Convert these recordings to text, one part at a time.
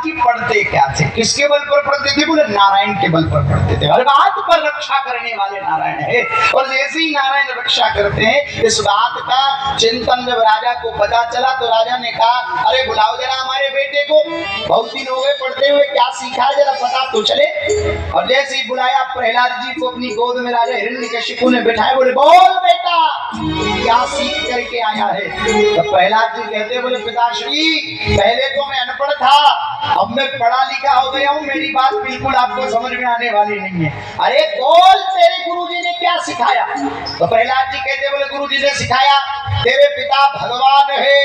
जी पढ़ते क्या थे, किसके बल पर पढ़ते थे? बोले नारायण के बल पर पढ़ते थे। हर बात पर रक्षा करने वाले नारायण है, और जैसे ही नारायण रक्षा करते हैं, इस बात का चिंतन जब राजा को पता चला तो राजा ने कहा, अरे बुलाओ जरा हमारे बेटे को, बहुत दिन हो गए पढ़ते हुए, क्या सीखा है जरा पता तो चले। और जैसे ही बुलाया प्रहलाद जी को अपनी गोद में राजा हिरण्यकशिपु ने बिठाया, बोले बोल बेटा क्या सीख करके आया है? तो प्रहलाद जी कहते बोले पिताश्री पहले तो मैं अनपढ़ था, अब मैं पढ़ा लिखा हो गया हूँ, मेरी बात बिल्कुल आपको समझ में आने वाली नहीं है। अरे बोल तेरे गुरुजी ने क्या सिखाया? तो प्रहलाद जी कहते बोले गुरुजी ने सिखाया तेरे पिता भगवान है,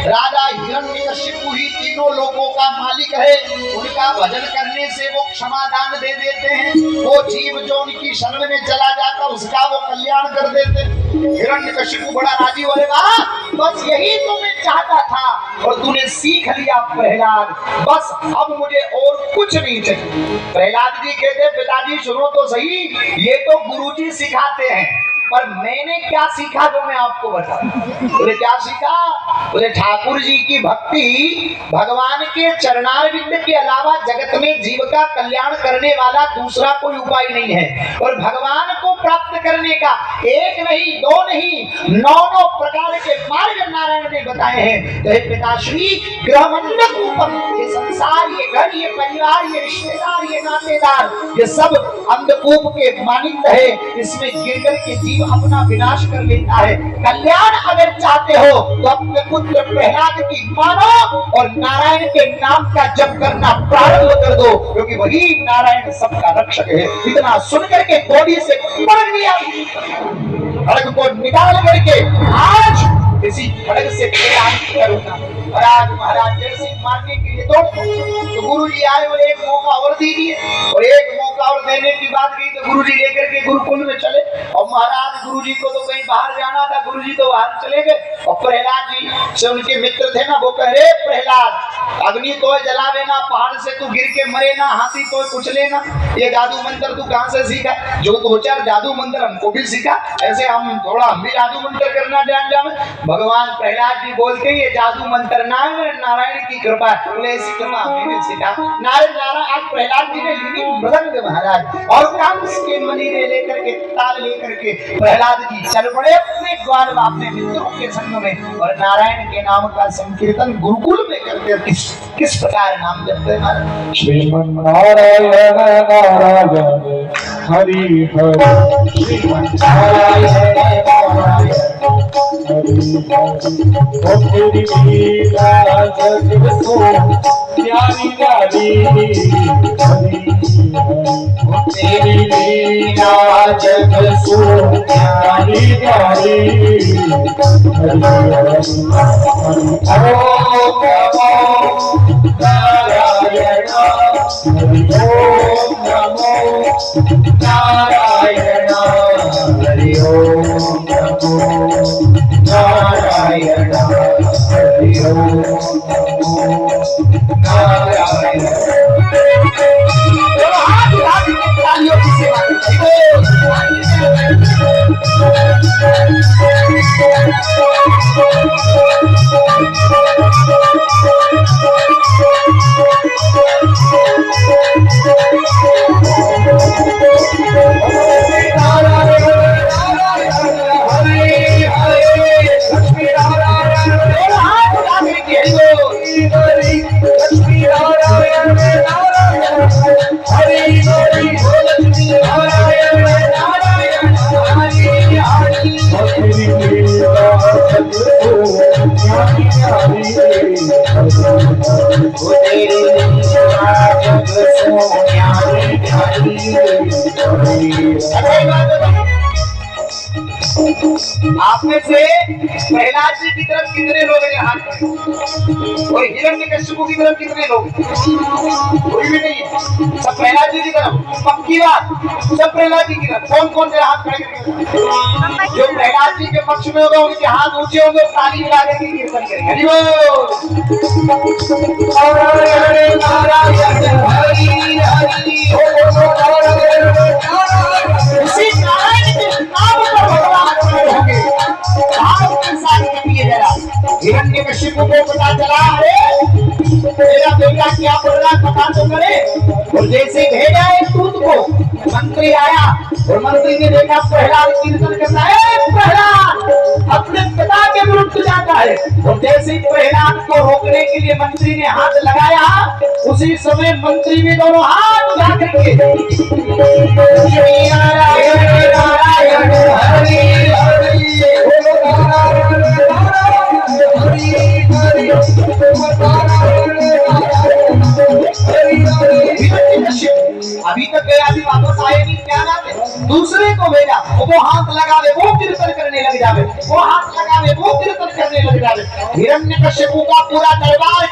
राजा हिरण्यकशिपु ही तीनों लोगों का मालिक है, उनका भजन करने से वो क्षमादान दे देते हैं, वो जीव जो उनकी शरण में चला जाता उसका वो कल्याण कर देते हैं। हिरण्यकशिपु बड़ा राजी, बोले वाह बस यही तो मैं चाहता था और तूने सीख लिया प्रहलाद, बस अब मुझे और कुछ नहीं चाहिए। प्रहलाद जी कहते पिताजी सुनो तो सही, ये तो गुरुजी सिखाते हैं, पर मैंने क्या सीखा जो मैं आपको बताऊं। बोले क्या सीखा? बोले ठाकुर जी की भक्ति, भगवान के चरणारविंद के अलावा जगत में जीव का कल्याण करने वाला दूसरा कोई उपाय नहीं है, और भगवान को प्राप्त करने का एक नहीं दो नहीं 9 प्रकार के मार्ग नारायण ने बताए हैं। तो पिताश्री ग्रहमंडल ऊपर ये संसार, ये घर, ये परिवार, ये रिश्तेदार, ये नातेदार, ये सब अंधकूप के मानिंद है, इसमें गिरकर के जीव अपना विनाश कर लेता है। कल्याण अगर चाहते हो तो अपने पुत्र प्रहलाद की मानो और नारायण के नाम का जप करना प्रारंभ कर दो, क्योंकि वही नारायण सबका रक्षक है। इतना सुनकर के गोदी से पड़ गया, खड़ग को निकाल करके आज इसी खड़ग से प्रदान करूंगा। और आज महाराज जैसे मारने के लिए तो गुरु जी आए और एक मौका और दे दिए, और एक मौका और देने की बात की तो गुरु जी लेकर के गुरुकुल में चले। और महाराज गुरु जी को तो कहीं बाहर जाना था, गुरु जी तो बाहर चले गए, और प्रहलाद जी से उनके मित्र थे ना, वो कह रहे प्रहलाद अग्नि तो जलावे ना, पहाड़ से तू गिर के मरे ना, हाथी तो कुछ लेना, ये जादू मंत्र तू कहां से सीखा? जो 2-4 जादू मंत्र हमको भी सीखा, ऐसे हम भी जादू मंत्र करना जान जाए। भगवान प्रहलाद जी बोलते ये जादू मंत्र ना है, नारायण की कृपा। बोले ऐसी कृपा मैंने सीखा। नारायण आज प्रहलाद जी ने ली मृदंग महाराज और कंस के मनीरे लेकर के ताल लेकर के प्रहलाद जी चल पड़े अपने ग्वाल अपने मित्रों के संग में, और नारायण के नाम का संकीर्तन गुरुकुल में करते। किस प्रकार नाम जपते महाराज? श्रीमन नारायण नारायण हरि हरि, श्रीमन नारायण नारायण तेरी लीला जग को प्यारी प्यारी, तेरी लीला जग को प्यारी प्यारी, ओम नमो नारायण, ओम नमो नारायण, हरि ओम नमो नारायण, हरि ओम नमो नारायण। तालियों की सेवा आप में से प्रहलाद जी की तरफ कितने लोग हैं हाथ में? और हिरण्यकशिपु की तरफ कितने लोग? कोई भी नहीं है, सब प्रहलाद जी की तरफ। पक्की बात, सब प्रहलाद जी की तरफ। कौन कौन से हाथ खड़े करके? जो प्रहलाद जी के पक्ष में होगा उनके हाथ ऊंचे होंगे, ताली बजा के कीर्तन करेंगे। हरि बोल, हरे नारायण हरि हरि, उसी नारायण के नाम पर भगवान खड़े होंगे। हिरण्यकशिपु को पता चला है मेरा बेटा क्या बोल रहा है पता तो करे। और जैसे भेजा एक दूत को, मंत्री आया और मंत्री ने देखा प्रहलाद कीर्तन करता है, प्रहलाद अपने पिता के विरुद्ध जाता है। और जैसे ही प्रहलाद को रोकने के लिए मंत्री ने हाथ लगाया, उसी समय मंत्री ने दोनों हाथ उठा करके श्री नारायण नारायण हरि हरि अभी तक गया, अभी वापस आए नहीं, क्या नाम है? दूसरे को भेजा, वो हाथ लगावे, वो कीर्तन करने लग जावे, वो हाथ लगावे, वो कीर्तन करने लग जावे। हिरण्यकश्यप का पूरा दरबार